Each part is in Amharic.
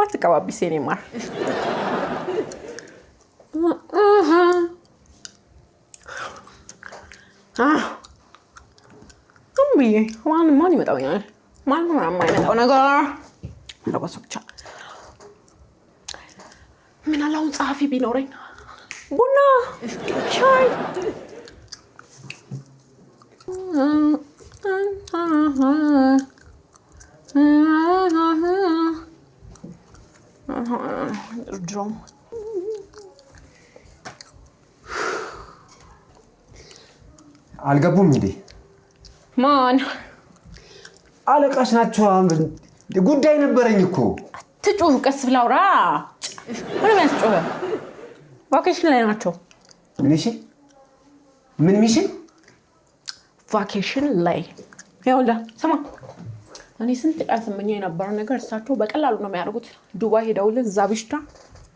አትቀባቢስ የኔ ማር እምብዬ ማን ይመጣውኛል ማን የማይመጣው ነገር ረበሶቻ ምን አላውን ጸሐፊ ቢኖረኝ ቡና ሻይ ድሮም አልገቡም እንዴ ማን አለቃሽ ናቸው ጉዳይ ነበረኝ እኮ ትጩህ ቀስ ብላውራ ምን ያስጮህ ቫኬሽን ላይ ናቸው ምን ሚሽን ቫኬሽን ላይ ያውላ ሰማ እኔ ስንት ቀን ስመኘው የነበረው ነገር እሳቸው በቀላሉ ነው የሚያደርጉት ዱባይ ሄደውልን ዛብሽታ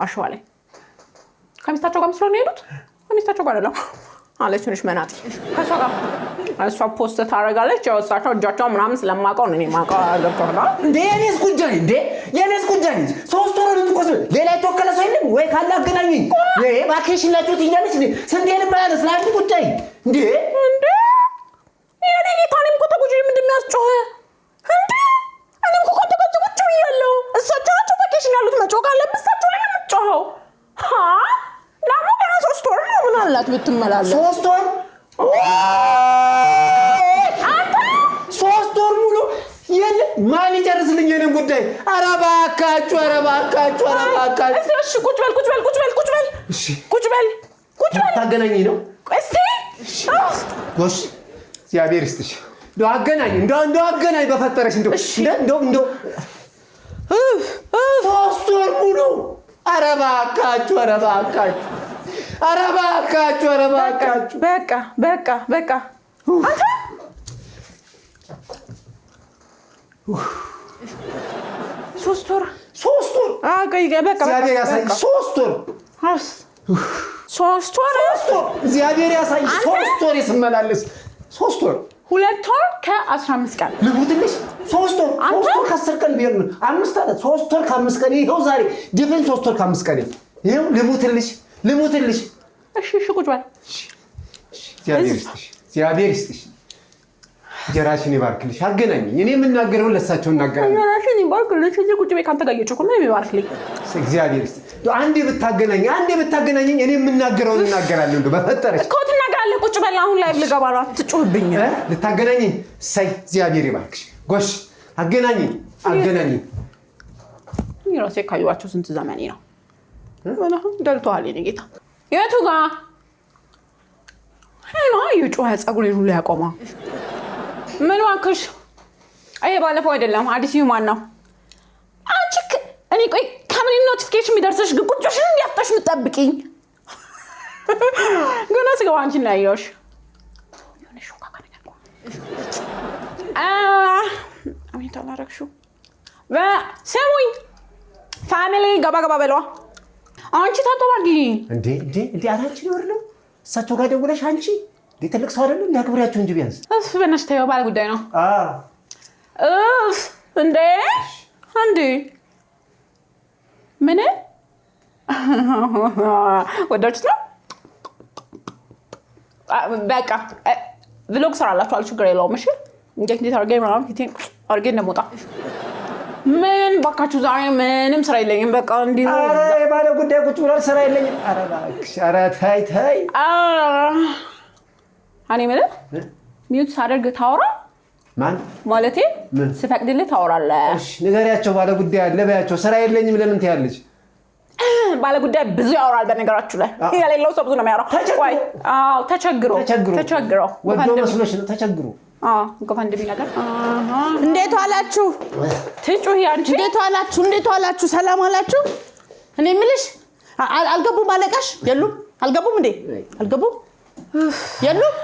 አሸዋ ላይ ከሚስታቸው ጋር ስለሆነ ሄዱት ከሚስታቸው ጋር አይደለም አለችንሽ መናጢ ከሷ ጋር እሷ ፖስት ታረጋለች ያው እሳቸው እጃቸው ምናምን ስለማውቀው ነው እኔ ማውቀው ገብቶሃል እንዴ የኔስ ጉዳይ ሶስት ወር ነው ቆስ ሌላ ተወከለ ሰው የለም ወይ ካለ አገናኙኝ ቫኬሽን ላይ ትይኛለች ስንት የለም ስላንቺ ጉዳይ እንዴ የኔ ጌታኔም እኮ ተጎጂ ምንድን የሚያስጮህ እንዴ እኔም እኮ ተቆጭ ብያለሁ እሳቸው ናቸው ቫኬሽን ያሉት መጮህ ካለብህ እሳቸው ላይ ነው የምትጮኸው ለማ ገና 3 ወር ነው ምን አላት ብትመላለስ 3 ወር አንተ 3 ወር ሙሉ ማን ይጨርስልኝ የኔን ጉዳይ ኧረ እባካችሁ እሺ ቁጭ በል እሺ ቁጭ በል ታገናኘኝ ነው እስቲ ጎሽ እግዚአብሔር ይስጥሽ እንደው አገናኝ በፈጠረሽ እንደው 3 ወር ሙሉ ኧረ እባካችሁ በቃ አንተ 3 ወር በቃ እግዚአብሔር ያሳይ 3 ወር 3 ወር እግዚአብሔር ያሳይ 3 ወር ይስመላለስ 3 ወር 2 ወር ከ15 ቀን ልሙትልሽ 3 ወር 3 ወር ከ10 ቀን ቢሆን 5 አለ 3 ወር ከ5 ቀን ይሄው ዛሬ ድፍን 3 ወር ከ5 ቀን ይሄው ልሙትልሽ እሺ ቁጭ በል እግዚአብሔር ይስጥሽ ጀራሽን ይባርክልሽ አገናኝኝ እኔ የምናገረው ለሳቸው እናገራለሁ ጀራሽን ይባርክልሽ እዚህ ቁጭ በይ ካንተ ጋር እየጮኩ ምን ይባርክልኝ እግዚአብሔር ይስጥ አንዴ ብታገናኝኝ እኔ የምናገረው እናገራለሁ እንደው በፈጠረሽ እኮ ትናገራለህ ቁጭ በል አሁን ላይ ልገባ ነው አትጮህብኝ ልታገናኝኝ እግዚአብሔር ይባርክሽ ጎሽ አገናኝኝ ይራሴ ካዩዋቸው ስንት ዘመኔ ነው ወላሂ ደልቷል የኔ ጌታ የቱ ጋር ሄሎ ይጮህ ጸጉሬን ሁሉ ያቆማ ምን ዋክሽ አይ ባለፈው አይደለም አዲስ ማን ነው አንቺ እኔ ቆይ ከምን ኖቲፊኬሽን የሚደርስሽ ግን ቁጭሽን እንዲያፍጣሽ ምትጠብቂኝ ገና ስገባ አንቺን ላይ ያዩሽ የሆነ ሾካ ካነቀቁ አሜን ታላረክሹ በሰሙኝ ፋሚሊ ገባ በሏ አንቺ ታጥባቂ እንዴ አራንቺ ነው አይደል እሳቸው ጋር ደውለሽ አንቺ ትልቅ ሰው አይደል እንዲያክብራችሁ እንጂ ቢያንስ በእናትሽ ተይው ባለ ጉዳይ ነው እንዴ ምን ወዳችሁት ነው በቃ ቪሎግ ሰራላችሁ አልችግር የለውም እሺ እንዴት አርገኝ ምናምን ፊቴን አርገኝ እንደሞጣ ምን ባካችሁ ዛሬ ምንም ስራ የለኝም በቃ እንዲሁ አረ ባለ ጉዳይ ቁጭ ብሏል ስራ የለኝም አረ ባክሽ አረ ታይ እኔ ማለት ሚውት ሳደርግ ታወራ ማን ማለቴ ስፈቅድልህ ታወራለህ እሺ ንገሪያቸው ባለ ጉዳይ አለ በያቸው ስራ የለኝም ለምን ትያለሽ ባለ ጉዳይ ብዙ ያወራል በነገራችሁ ላይ ያለለው ሰው ብዙ ነው የሚያወራው ቆይ ተቸግሮ ወዶ መስሎሽ ነው ተቸግሮ ገፋንድቢ ነገር እንዴት ዋላችሁ ትጩህ ያንቺ እንዴት ዋላችሁ ሰላም አላችሁ እኔ ምልሽ አልገቡም አለቃሽ የሉም አልገቡም እንዴ አልገቡም የሉም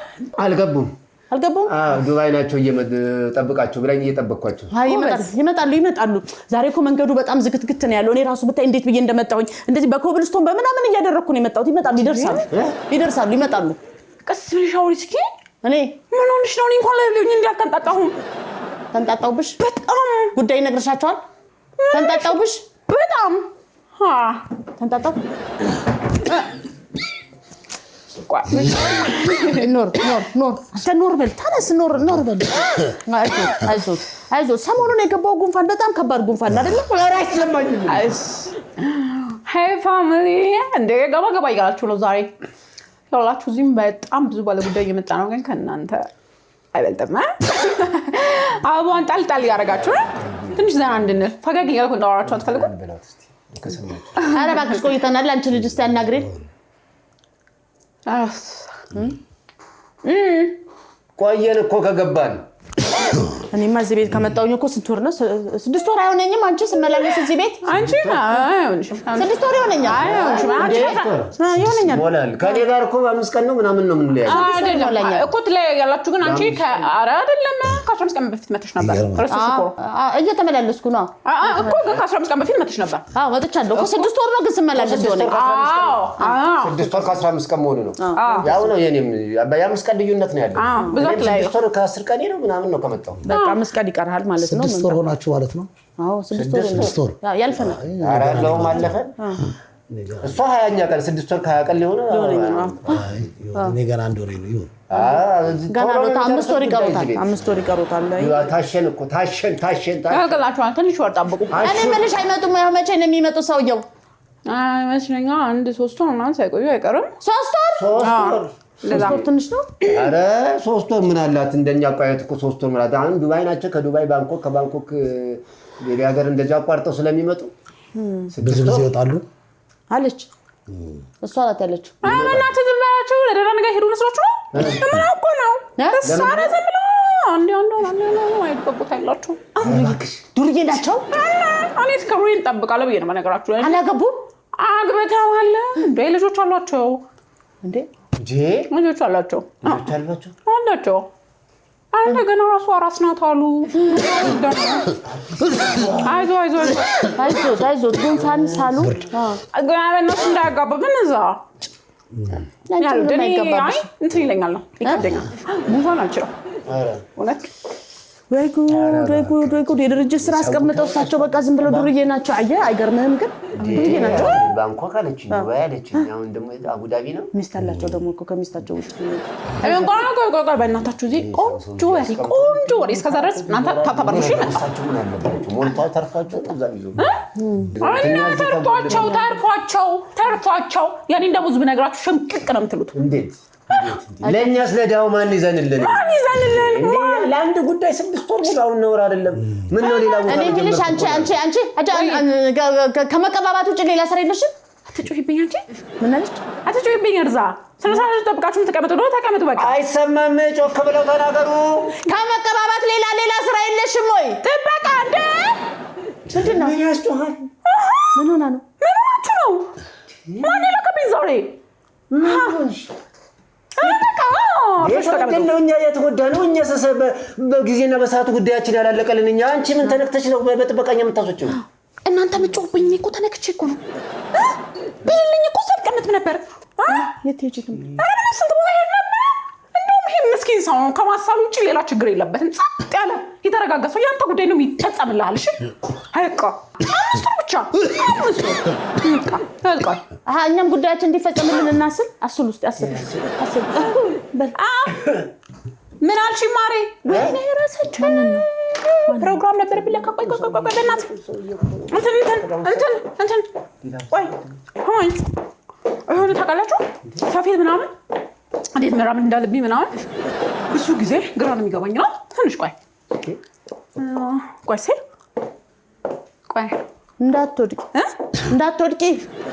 አልገቡም ዱባይ ናቸው እየጠብቃቸው ብላኝ እየጠበቅኳቸው ይመጣሉ ዛሬ እኮ መንገዱ በጣም ዝግትግት ነው ያለው እኔ ራሱ ብታይ እንዴት ብዬ እንደመጣሁኝ እንደዚህ በኮብልስቶን በመናምን እያደረኩ ነው የመጣሁት ይመጣሉ ቀስ ብለሽ አውሪ እስኪ እኔ ምን ሆነሽ ነው እንኳን ለልኝ እንዳልተንጣጣሁ ተንጣጣውብሽ በጣም ጉዳይ ነግርሻቸዋል ተንጣጣውብሽ በጣም ተንጣጣ ኖር በል ተነስ፣ ኖር በል። አይዞህ ሰሞኑን የገባው ጉንፋን በጣም ከባድ ጉንፋን አይደለ? ሄይ ፋሚሊ እንደ ገባ እያላችሁ ነው ዛሬ ያላችሁ። እዚህም በጣም ብዙ ባለጉዳይ እየመጣ ነው፣ ግን ከእናንተ አይበልጥም። አበባዋን ጣል እያደረጋችሁ ትንሽ ዘና እንድንል ፈገግ እያልኩ እንዳወራችሁ አትፈልጉም? ኧረ እባክሽ ቆይተናል። አንቺ ልጅ እስኪ አናግሪን። ቆየን እኮ ከገባን። እኔማ እዚህ ቤት ከመጣሁኝ እኮ ስንት ወር ነው? 6 ወር አይሆነኝም። አንቺ ስመላለስ እዚህ ቤት አንቺ አይሆንሽም። 6 ወር ይሆነኛል። ይሆነኛል ሞላል። ከኔ ጋር እኮ 5 ቀን ነው ምናምን ነው የምንለያየው። አይደለም እኮ ትለያያላችሁ፣ ግን አንቺ ከአረ አይደለም ከ15 ቀን በፊት መተሽ ነበር። እየተመላለስኩ ነው እኮ ግን ከ15 ቀን በፊት መተሽ ነበር። አዎ መጥቻለሁ እኮ 6 ወር ነው ግን ስመላለስ ይሆነኝ። 6 ወር ከ15 ቀን መሆኑ ነው። ያው ነው የኔም የ5 ቀን ልዩነት ነው ያለው። 6 ወር ከ10 ቀን ነው ምናምን ነው ከመጣሁ። በቃ 5 ቀን ይቀርሃል ማለት ነው። 6 ወር ሆናችሁ ማለት ነው? አዎ 6 ወር ያልፈናል። ኧረ ለውም አለፈን። እሷ 20ኛ ቀን 6 ወር ከ20 ቀን ሊሆነ እኔ ገና 1 ወር ነው ይሁን። ገና ነው 5 ወር ይቀሩታል። 5 ወር ይቀሩታል። ታሸን እኮ ታሸን ያገላችኋል። ትንሽ ወር ጠብቁ። እኔ መልሽ አይመጡም። ያው መቼ ነው የሚመጡ ሰውየው? አይመስለኛል 1-3 ወር ምናምን ሳይቆዩ አይቀርም። 3 ወር ትንሽ ነው። ኧረ 3 ወር ምን አላት? እንደኛ አቋያት እኮ 3 ወር ማለት አሁን ዱባይ ናቸው። ከዱባይ ባንኮክ፣ ከባንኮክ ሌላ ሀገር እንደዛ አቋርጠው ስለሚመጡ 6 ወር ይወጣሉ አለች። እሷ አላት ያለችው። እናንተ ዝም ብላችሁ ለደህና ነገር ሄዱ መስሏችሁ ነው? ምን አውቆ ነው? ሳራ ዝም ብሎ አንዴ አይጠብቁታላችሁ። ዱርዬ ናቸው። እኔ እስከሩን እንጠብቃለሁ ብዬ ነው በነገራችሁ ላይ። አላገቡም? አግብተዋል እንዴ? ልጆች አሏቸው እንዴ? ልጆች አላቸው አላቸው። አንተ ገና ራሱ አራስ ናት አሉ። አይዞህ ጉንፋን ሳሉ ገና በእነሱ እንዳያጋባብን እዛ እንትን ይለኛል ነው ይከብደኛል። ጉንፋን አልችልም እውነት። ወይ ጉድ የድርጅት ስራ አስቀምጠው እሳቸው በቃ ዝም ብለው ዱርዬ ናቸው። አየህ አይገርምህም? ግን ዱርዬ ናቸው። ባንኮክ አለችኝ፣ ዱባይ አለችኝ፣ አሁን ደግሞ አቡዳቢ ነው። ሚስት አላቸው ደግሞ እኮ ከሚስታቸው ውጭ ቆይ በእናታችሁ እዚህ ቆንጆ ወሬ እስከዛ ድረስ እናንተ ታታበርሽ ይመጣችሁ ምን አለባችሁ? ሞልቷ ተርፋችሁ እዛ ይዞ ተርፏቸው ያኔ እንደው ብዙ ብነግራችሁ ሽምቅቅ ነው የምትሉት። እንዴት ለኛ ስለዳው ማን ይዘንልን? ለአንድ ጉዳይ 6 ወር ሙሉ አሁን ነውር አይደለም። ምን ነው ሌላ ቦታ እኔ ልጅ አንቺ ከመቀባባት ውጭ ሌላ ስራ የለሽም? አትጮሂብኝ አንቺ። ምን አለች? አትጮሂብኝ እርዛ ስለሳችሁ ተጠብቃችሁ ተቀመጡ ነው ተቀመጡ። በቃ አይሰማም። ጮክ ብለው ተናገሩ። ከመቀባባት ሌላ ስራ የለሽም ወይ? ጥበቃ እንደ ምንድን ነው? ምን ያስጮሃል? ምን ሆና ነው? ምን ሆናችሁ ነው? ማን የላከብኝ ዛሬ? ነው እኛ የተጎዳ ነው። እኛ በጊዜና በሰዓቱ ጉዳያችን ያላለቀልን እኛ። አንቺ ምን ተነክተሽ ነው በጥበቃኛ የምታስወጪው? እናንተ ምጮህብኝ እኮ ተነክቼ እኮ ነው። ቢልልኝ እኮ ሰብቀምት ነበር። የት ሄጂ ነው? አረ ስንት ቦታ ሄድ ነበር። እንደውም ይሄ ምስኪን ሰው ነው ከማሳሉ ውጭ ሌላ ችግር የለበትም። ጸጥ ያለ የተረጋጋ ሰው ያንተ ጉዳይ ነው የሚፈጸምልሃል። እሺ አይቃ 5 ብቻ 5 እኛም ጉዳያችን እንዲፈጸምልን እናስብ። አስል ውስጥ አስብ በል። ምን አልሽ ማሬ? ወይኔ ራሳችን ፕሮግራም ነበር ቢለካ። ቆይ በእናትህ እንትን ቆይ ታውቃላችሁ ሰፌድ ምናምን እንዴት መራመድ እንዳለብኝ ምናምን ብዙ ጊዜ ግራ ነው የሚገባኝ ነው። ትንሽ ቆይ ሲል እንዳትወድቂ።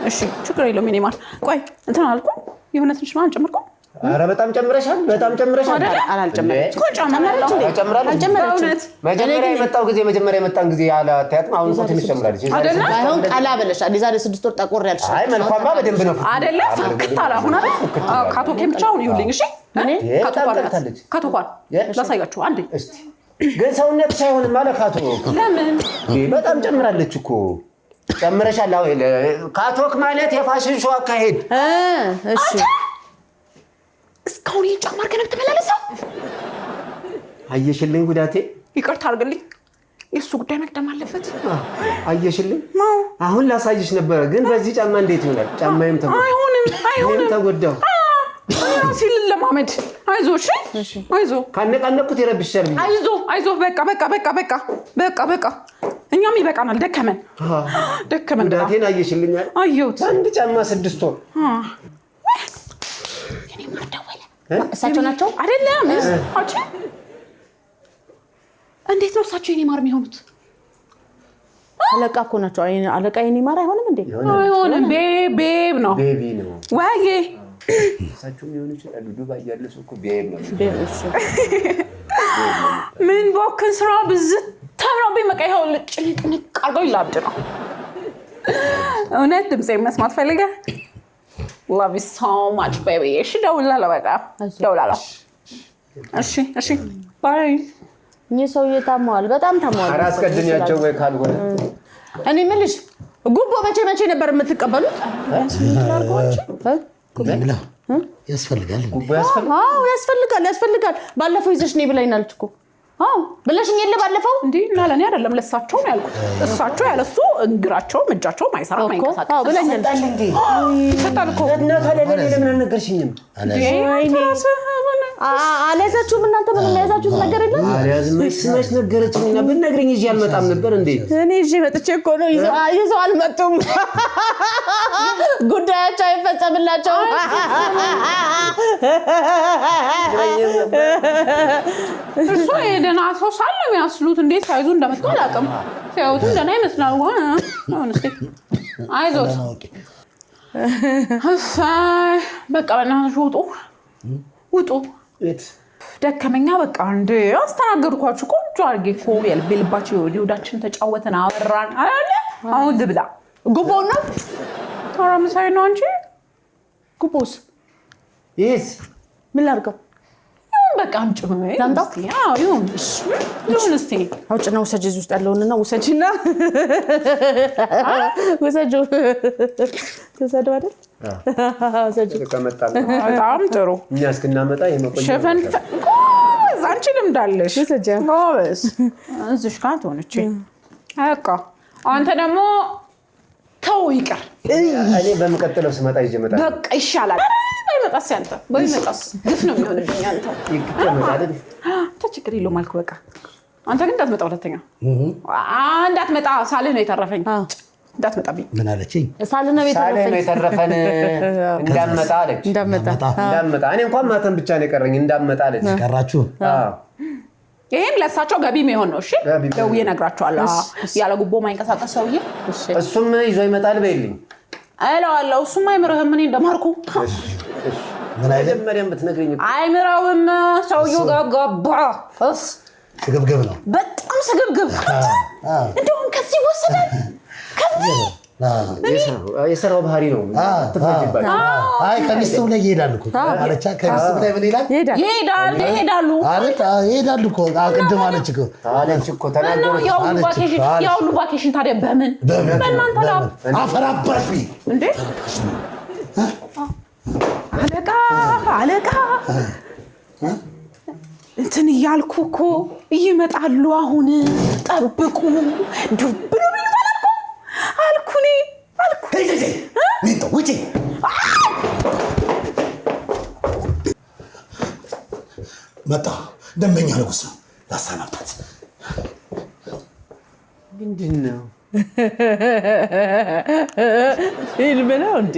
እሺ ችግር የለውም። እኔ ማለት ቆይ እንትን አልኩ የሆነ ትንሽ ማለት ጨምርኩ። ኧረ በጣም ጨምረሻል። መጀመሪያ የመጣን ጊዜ አላታያትም። አሁን እኮ ትንሽ ጨምራለች። አሁን ቀላ ብለሻል። የዛሬ 6 ወር ጠቆር ያልሽ። አይ መልኳማ በደንብ ነው አይደለ? ፍክት አለ። አሁን ካቶኬ ብቻውን ይሁንልኝ። እሺ ካቶኳን ላሳያችሁ አንዴ እስቲ። ግን ሰውነትሽ አይሆንም ማለት ካቶ ለምን? በጣም ጨምራለች እኮ ጨምረሻል። ካቶክ ማለት የፋሽን ሾው አካሄድ። እሺ እስካሁን ይሄን ጫማ አድርገህ ነው የምትመላለሰው? አየሽልኝ ጉዳቴ። ይቅርታ አድርግልኝ። የእሱ ጉዳይ መቅደም አለበት። አየሽልኝ? አሁን ላሳይሽ ነበረ፣ ግን በዚህ ጫማ እንዴት ይሆናል? ጫማዬም አይሆንም ተጎዳው። ሲል ለማመድ አይዞሽ፣ አይዞ ካነቃነቁት ይረብሻል። አይዞ በቃ እኛም ይበቃናል። ደከመን። ጉዳቴን አየሽልኝ? አየሁት። አንድ ጫማ 6 ወር። እሳቸው ናቸው አይደለም? እንዴት ነው እሳቸው የኔ ማር የሚሆኑት? አለቃ እኮ ናቸው። አለቃ የኔ ማር አይሆንም እንዴ? አይሆንም። ቤብ ነው። ቤቢ ነው ወይ? እሳቸው የሚሆኑ ይችላሉ። ዱባይ ያለ ሰው እኮ ቤብ ነው። ምን ቦክን ስራ ብዝት ተብሎብኝ በቃ ይኸው ጭንቅንቅ አድርገው ይላብድ ነው። እውነት ድምፄ መስማት ፈልገህ? love you so much baby። እሺ ደውላለሁ፣ በቃ ደውላለሁ። እሺ ባይ። እኚህ ሰውዬ ታመዋል፣ በጣም ታመዋል። ኧረ አስቀድሚያቸው ወይ ካልሆነ እኔ የምልሽ ጉቦ መቼ ነበር የምትቀበሉት? ያስፈልጋል። ጉቦ ያስፈልጋል? አዎ ያስፈልጋል። ባለፈው ይዘሽ ነይ ብላኛለች እኮ። አዎ ብለሽኝ የለ ባለፈው። እንዴ እና ለኔ አይደለም ለሳቸው ነው ያልኩት። እሳቸው ያለሱ እግራቸውም እጃቸውም አይሰራም አይንቀሳቀስም። አዎ ብለኛለች። ይፈታል እኮ እና ታዲያ ለምን አልነገርሽኝም? አልያዛችሁም እናንተ? ምንም የያዛችሁት ነገር የለም? አልያዝመሽ ነገረችኝና ብትነግሪኝ ይዤ አልመጣም ነበር እንዴ? እኔ ይዤ መጥቼ እኮ ነው። ይዘው አልመጡም። ጉዳያቸው አይፈጸምላቸውም። እሱ የደህና ሰው ሳለ የሚያስሉት እንዴት ሳይዙ እንደመጡ አላውቅም። ሲያዩትም ደህና ይመስላል። አይዞት በቃ በእናትሽ ውጡ። ደከመኛ በቃ እንደ አስተናገድኳችሁ ቆንጆ አድርጌ እኮ የልቤ ልባችሁ የወዳችን ተጫወተን አወራን አይደለ? አሁን ልብላ። ጉቦው ነው ምሳሌ ነው እንጂ ጉቦስ ይሄስ ምን ላድርገው? በቃ አምጪ ላምጣው? ይሁን እስኪ አውጭና ውሰጂ። እዚህ ውስጥ ያለውንና ውሰጂና ውሰጂው አይደል? በጣም ጥሩ። እኛ እስክናመጣ የመቆየት ሸፈን አንቺ ልምዳለሽ። ጎበዝ። እዚሽ ጋር ትሆነች። በቃ አንተ ደግሞ ተው ይቅር። እኔ በመቀጠለው ስመጣ ይዤ እመጣለሁ። በቃ ይሻላል። ባይመጣስ ያንተ ባይመጣስ ግፍ ነው የሚሆንብኝ። አንተ ችግር የለውም አልኩህ። በቃ አንተ ግን እንዳትመጣ፣ ሁለተኛ እንዳትመጣ። ሳልህ ነው የተረፈኝ። እንዳትመጣብኝ። ምን አለችኝ? ሳልህ ነው የተረፈን እንዳትመጣ አለች። እንዳትመጣ እኔ እንኳን ማተን ብቻ ነው የቀረኝ። እንዳትመጣ አለች። ቀራችሁ? ይሄም ለእሳቸው ገቢ የሚሆን ነው። እሺ ደውዬ እነግራቸዋለሁ። ያለ ጉቦ ማይንቀሳቀስ ሰውዬ እሱም ይዞ ይመጣል በይልኝ እለዋለሁ። እሱም አይምርህም። እኔ እንደማርኩ መጀመሪያም ብትነግሪኝ አይምራውም። ሰውዬው ጋጋባ ስግብግብ ነው፣ በጣም ስግብግብ። እንደውም ከዚህ ወሰዳል። ከዚህ የሰራው ባህሪ ነው። ትፈጅባል። አይ ከሚስቱ ላይ ይሄዳል እኮ አለቻ። ከሚስቱ ላይ ምን ይላል? ይሄዳሉ እኮ ቅድም አለች እኮ ተናገረች። ያው ቫኬሽን ታዲያ በምን በእናንተ ላብ አፈራባሽ እንዴ? አለቃ እንትን እያልኩ እኮ ይመጣሉ። አሁን ጠብቁ። ዱብ ብሎ አልኩኔ ውጪ መጣ። ደንበኛ ንጉስ ነው ላሰናበት። ምንድን ነው ፊልም ነው እንዴ?